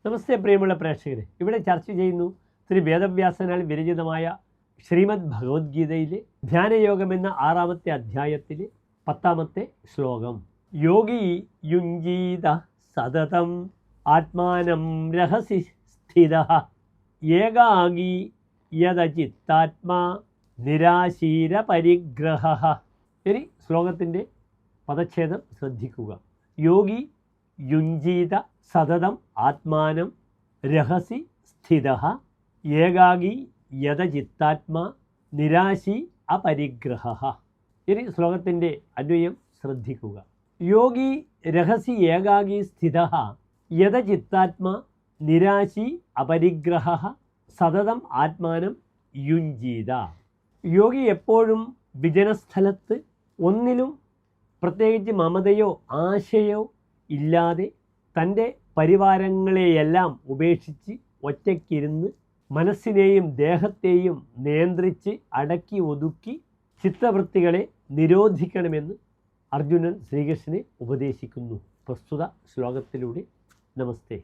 നമസ്തേ പ്രിയമുള്ള പ്രേക്ഷകരെ, ഇവിടെ ചർച്ച ചെയ്യുന്നു ശ്രീ വേദവ്യാസനാൽ വിരചിതമായ ശ്രീമദ് ഭഗവത്ഗീതയിലെ ധ്യാനയോഗമെന്ന 6-ാമത്തെ അധ്യായത്തിലെ 10-ാമത്തെ ശ്ലോകം. യോഗി യുഞ്ജീത സതതം ആത്മാനം രഹസി സ്ഥിതഃ ഏകാഗീ യദചിത്താത്മാ നിരാശീരപരിഗ്രഹഃ. ഇനി ശ്ലോകത്തിൻ്റെ പദച്ഛേദം ശ്രദ്ധിക്കുക. യോഗി യുഞ്ജീത സതതം ആത്മാനം രഹസി സ്ഥിതഃ ഏകാഗീ യദചിത്താത്മാ നിരാശി അപരിഗ്രഹഃ. ഇനി ശ്ലോകത്തിൻ്റെ അന്വയം ശ്രദ്ധിക്കുക. യോഗി രഹസി ഏകാഗീ സ്ഥിതഃ യദചിത്താത്മാ നിരാശി അപരിഗ്രഹഃ സതതം ആത്മാനം യുഞ്ജീത. യോഗി എപ്പോഴും വിജനസ്ഥലത്ത് ഒന്നിലും പ്രത്യേകിച്ച് മമതയോ ആശയോ ഇല്ലാതെ തൻ്റെ പരിവാരങ്ങളെയെല്ലാം ഉപേക്ഷിച്ച് ഒറ്റയ്ക്കിരുന്ന് മനസ്സിനെയും ദേഹത്തെയും നിയന്ത്രിച്ച് അടക്കി ഒതുക്കി ചിത്തവൃത്തികളെ നിരോധിക്കണമെന്ന് അർജുനൻ ശ്രീകൃഷ്ണനെ ഉപദേശിക്കുന്നു. പ്രസ്തുത ശ്ലോകത്തിലൂടെ. നമസ്തേ.